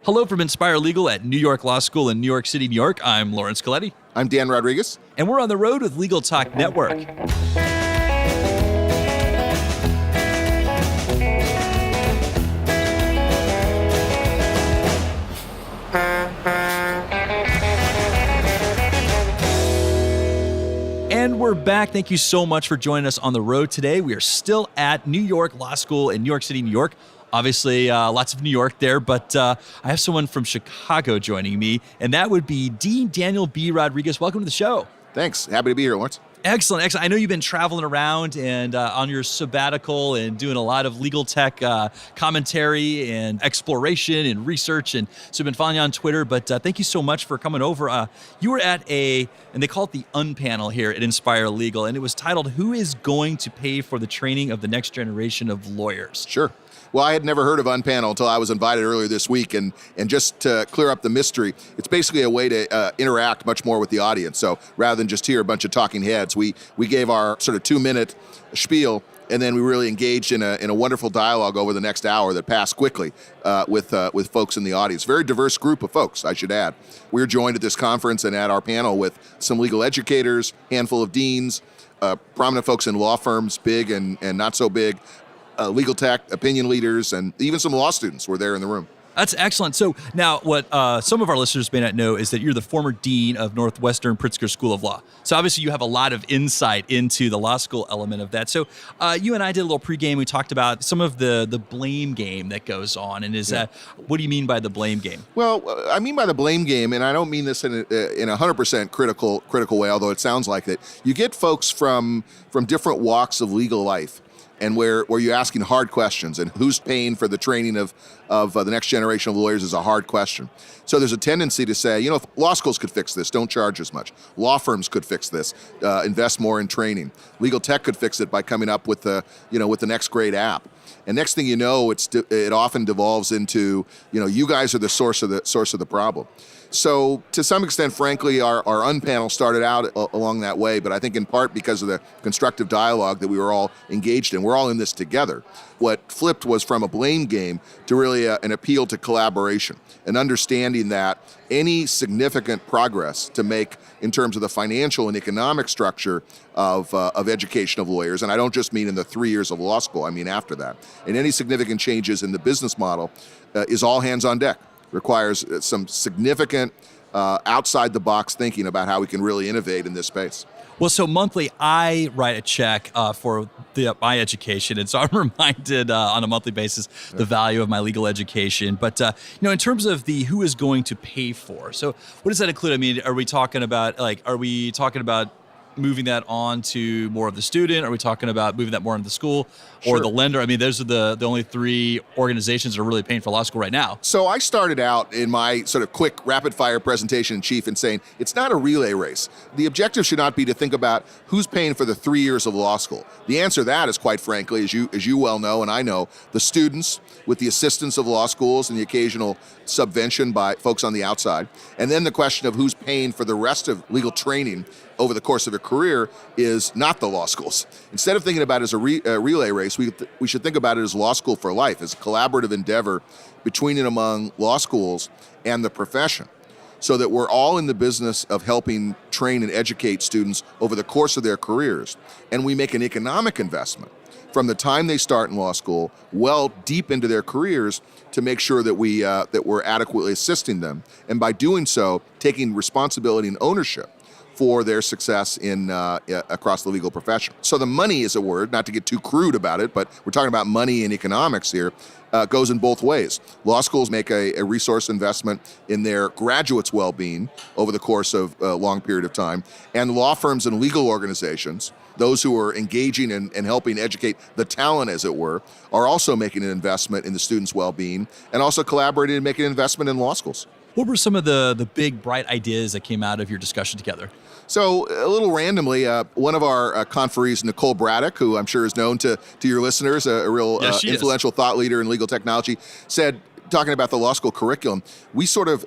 Hello from Inspire Legal at New York Law School in New York City, New York. I'm Laurence Colletti. I'm Dan Rodriguez. And we're on the road with Legal Talk Network. And we're back. Thank you so much for joining us on the road today. We are still at New York Law School in New York City, New York. Obviously, lots of New York there, but I have someone from Chicago joining me, and that would be Dean Daniel B. Rodriguez. Welcome to the show. Thanks. Happy to be here, Lawrence. Excellent. I know you've been traveling around and on your sabbatical and doing a lot of legal tech commentary and exploration and research. And so I've been following you on Twitter, but thank you so much for coming over. You were at and they call it the Unpanel here at Inspire Legal, and it was titled, Who is Going to Pay for the Training of the Next Generation of Lawyers? Sure. Well, I had never heard of Unpanel until I was invited earlier this week, and just to clear up the mystery, it's basically a way to interact much more with the audience. So rather than just hear a bunch of talking heads, we gave our sort of 2-minute spiel, and then we really engaged in a wonderful dialogue over the next hour that passed quickly with folks in the audience. Very diverse group of folks, I should add. We're joined at this conference and at our panel with some legal educators, handful of deans, prominent folks in law firms, big and not so big, legal tech, opinion leaders, and even some law students were there in the room. That's excellent. So now what some of our listeners may not know is that you're the former dean of Northwestern Pritzker School of Law. So obviously you have a lot of insight into the law school element of that. So you and I did a little pregame. We talked about some of the blame game that goes on. And what do you mean by the blame game? Well, I mean by the blame game, and I don't mean this in a 100% critical way, although it sounds like it. You get folks from different walks of legal life, and where you're asking hard questions, and who's paying for the training of the next generation of lawyers is a hard question. So there's a tendency to say, if law schools could fix this, don't charge as much. Law firms could fix this, invest more in training. Legal tech could fix it by coming up with the next great app. And next thing you know, it often devolves into, you guys are the source of the problem. So to some extent, frankly, our Unpanel started out along that way, but I think in part because of the constructive dialogue that we were all engaged in. We're all in this together. What flipped was from a blame game to really an appeal to collaboration, and understanding that any significant progress to make in terms of the financial and economic structure of education of lawyers, and I don't just mean in the 3 years of law school, I mean after that, and any significant changes in the business model is all hands on deck. Requires some significant outside-the-box thinking about how we can really innovate in this space. Well, so monthly, I write a check for my education, and so I'm reminded on a monthly basis the value of my legal education. But in terms of the who is going to pay for, so what does that include? I mean, are we talking about moving that on to more of the student? Are we talking about moving that more into the school or the lender? I mean, those are the only three organizations that are really paying for law school right now. So I started out in my sort of quick rapid fire presentation in chief in saying it's not a relay race. The objective should not be to think about who's paying for the 3 years of law school. The answer to that is, quite frankly, as you well know and I know, the students with the assistance of law schools and the occasional subvention by folks on the outside. And then the question of who's paying for the rest of legal training over the course of a career is not the law schools. Instead of thinking about it as a relay race, we should think about it as law school for life, as a collaborative endeavor between and among law schools and the profession, so that we're all in the business of helping train and educate students over the course of their careers. And we make an economic investment from the time they start in law school well deep into their careers to make sure that we're adequately assisting them. And by doing so, taking responsibility and ownership for their success in across the legal profession. So the money is a word, not to get too crude about it, but we're talking about money and economics here, goes in both ways. Law schools make a resource investment in their graduates' well-being over the course of a long period of time, and law firms and legal organizations, those who are engaging and helping educate the talent, as it were, are also making an investment in the students' well-being and also collaborating and making an investment in law schools. What were some of the big, bright ideas that came out of your discussion together? So a little randomly, one of our conferees, Nicole Braddock, who I'm sure is known to your listeners, a real influential thought leader in legal technology, said, talking about the law school curriculum, we sort of,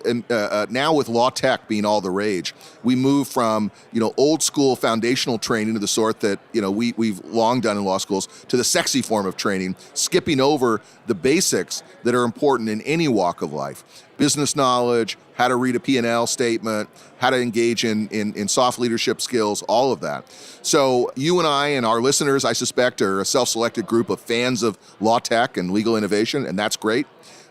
now with law tech being all the rage, we move from, old school foundational training of the sort that, we've long done in law schools to the sexy form of training, skipping over the basics that are important in any walk of life. Business knowledge, how to read a P&L statement, how to engage in soft leadership skills, all of that. So you and I and our listeners, I suspect, are a self-selected group of fans of law tech and legal innovation, and that's great.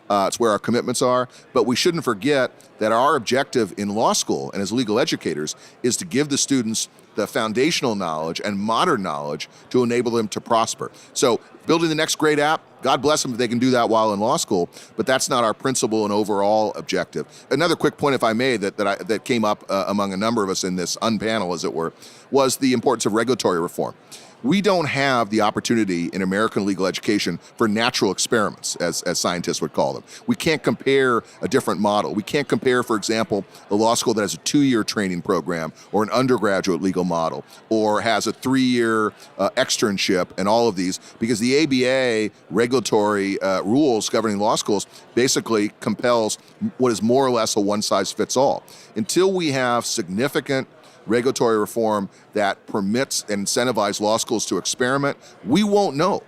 It's where our commitments are. But we shouldn't forget that our objective in law school and as legal educators is to give the students the foundational knowledge and modern knowledge to enable them to prosper. So building the next great app, God bless them if they can do that while in law school, but that's not our principal and overall objective. Another quick point, if I may, that came up among a number of us in this unpanel, as it were, was the importance of regulatory reform. We don't have the opportunity in American legal education for natural experiments, as scientists would call them. We can't compare a different model. We can't compare, for example, a law school that has a 2-year training program or an undergraduate legal model or has a 3-year externship and all of these, because the ABA regulatory rules governing law schools basically compels what is more or less a one-size-fits-all. Until we have significant regulatory reform that permits and incentivizes law schools to experiment, we won't know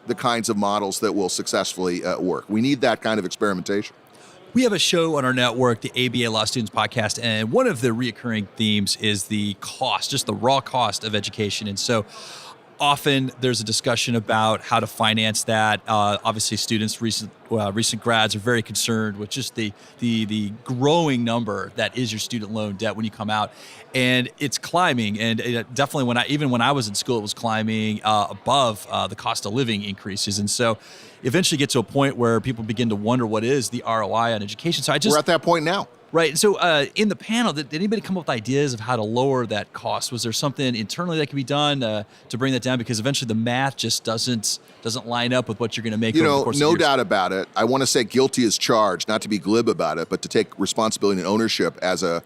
the kinds of models that will successfully work. We need that kind of experimentation. We have a show on our network, the ABA Law Students Podcast, and one of the reoccurring themes is the cost, just the raw cost of education. And so often there's a discussion about how to finance that. Obviously, students, recent grads are very concerned with just the growing number that is your student loan debt when you come out, and it's climbing. And definitely, when I was in school, it was climbing above the cost of living increases. And so, eventually, get to a point where people begin to wonder what is the ROI on education. So we're at that point now. Right. So in the panel, did anybody come up with ideas of how to lower that cost? Was there something internally that could be done to bring that down? Because eventually the math just doesn't line up with what you're going to make over the course of years. No doubt about it. I want to say guilty as charged, not to be glib about it, but to take responsibility and ownership as a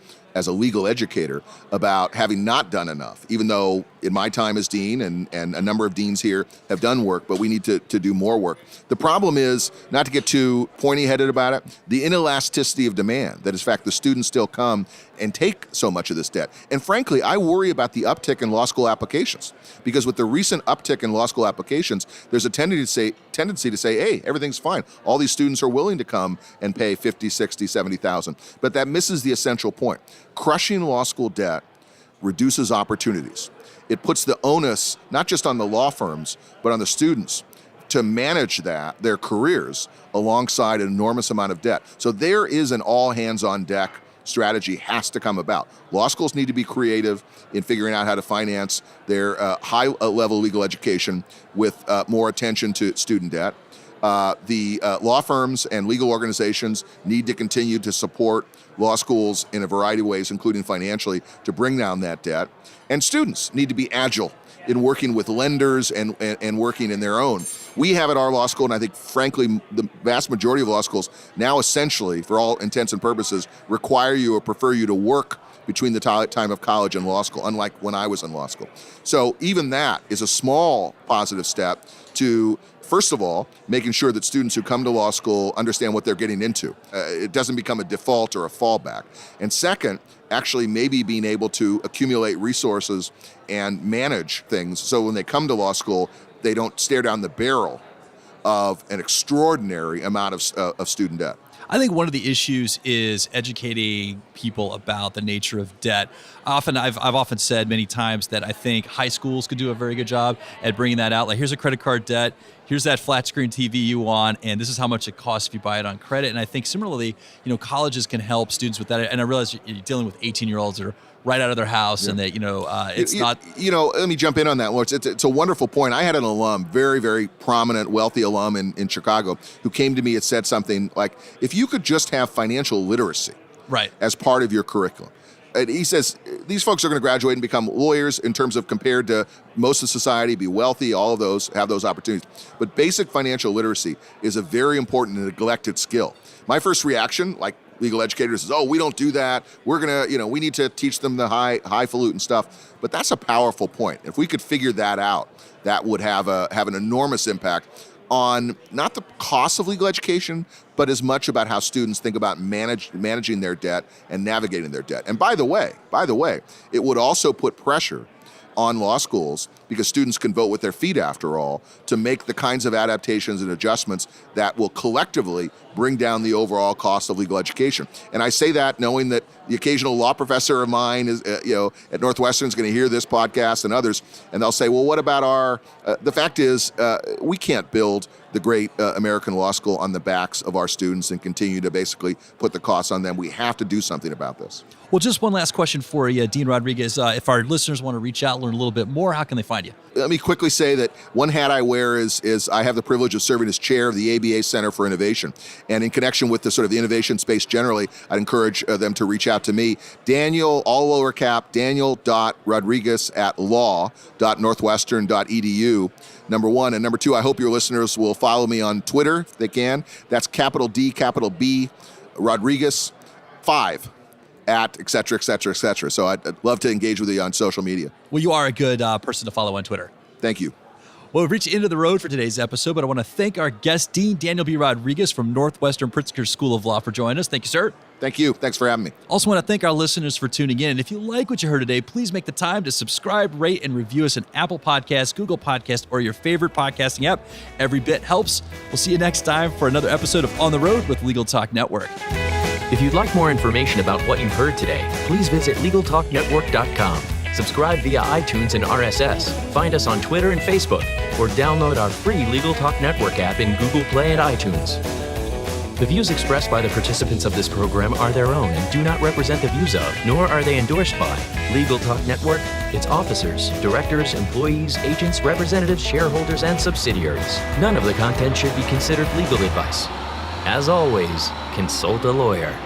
legal educator about having not done enough, even though in my time as dean and a number of deans here have done work, but we need to do more work. The problem is, not to get too pointy-headed about it, the inelasticity of demand, that in fact the students still come and take so much of this debt. And frankly, I worry about the uptick in law school applications, because with the recent uptick in law school applications, there's a tendency to say, hey, everything's fine. All these students are willing to come and pay $50,000, $60,000, $70,000. But that misses the essential point. Crushing law school debt reduces opportunities. It puts the onus not just on the law firms, but on the students to manage their careers alongside an enormous amount of debt. So there is an all hands on deck strategy has to come about. Law schools need to be creative in figuring out how to finance their high-level legal education with more attention to student debt. The law firms and legal organizations need to continue to support law schools in a variety of ways, including financially, to bring down that debt. And students need to be agile in working with lenders and working in their own. We have at our law school, and I think, frankly, the vast majority of law schools now essentially, for all intents and purposes, require you or prefer you to work between the time of college and law school, unlike when I was in law school. So even that is a small positive step to, first of all, making sure that students who come to law school understand what they're getting into. It doesn't become a default or a fallback. And second, actually maybe being able to accumulate resources and manage things so when they come to law school, they don't stare down the barrel of an extraordinary amount of student debt. I think one of the issues is educating people about the nature of debt. I've often said many times that I think high schools could do a very good job at bringing that out. Like, here's a credit card debt, here's that flat screen TV you want, and this is how much it costs if you buy it on credit. And I think similarly, colleges can help students with that. And I realize you're dealing with 18-year-olds that are right out of their house, and that it's not. Let me jump in on that, Lawrence. It's a wonderful point. I had an alum, very, very prominent, wealthy alum in Chicago, who came to me and said something like, "If you could just have financial literacy, right, as part of your curriculum." And he says these folks are going to graduate and become lawyers in terms of compared to most of society, be wealthy, all of those have those opportunities. But basic financial literacy is a very important and neglected skill. My first reaction, like legal educators, is, oh, we don't do that. We're going to, we need to teach them the highfalutin stuff. But that's a powerful point. If we could figure that out, that would have an enormous impact. on not the cost of legal education, but as much about how students think about managing their debt and navigating their debt. And by the way, it would also put pressure on law schools, because students can vote with their feet after all, to make the kinds of adaptations and adjustments that will collectively bring down the overall cost of legal education. And I say that knowing that the occasional law professor of mine is, at Northwestern is going to hear this podcast and others, and they'll say, well, what about our, the fact is, we can't build the great American law school on the backs of our students and continue to basically put the costs on them. We have to do something about this. Well, just one last question for you, Dean Rodriguez. If our listeners want to reach out, learn a little bit more, how can they find you? Let me quickly say that one hat I wear is I have the privilege of serving as chair of the ABA Center for Innovation. And in connection with the sort of the innovation space generally, I'd encourage them to reach out to me. Daniel, all lower cap, daniel.rodriguez@law.northwestern.edu. Number one. And number two, I hope your listeners will follow me on Twitter if they can. That's capital D, capital B, Rodriguez 5. At et cetera, et cetera, et cetera. So I'd love to engage with you on social media. Well, you are a good person to follow on Twitter. Thank you. Well, we've reached the end of the road for today's episode, but I want to thank our guest, Dean Daniel B. Rodriguez from Northwestern Pritzker School of Law, for joining us. Thank you, sir. Thank you. Thanks for having me. Also want to thank our listeners for tuning in. And if you like what you heard today, please make the time to subscribe, rate, and review us on Apple Podcasts, Google Podcasts, or your favorite podcasting app. Every bit helps. We'll see you next time for another episode of On the Road with Legal Talk Network. If you'd like more information about what you've heard today, please visit LegalTalkNetwork.com. Subscribe via iTunes and RSS. Find us on Twitter and Facebook, or download our free Legal Talk Network app in Google Play and iTunes. The views expressed by the participants of this program are their own and do not represent the views of, nor are they endorsed by, Legal Talk Network, its officers, directors, employees, agents, representatives, shareholders, and subsidiaries. None of the content should be considered legal advice. As always, consult a lawyer.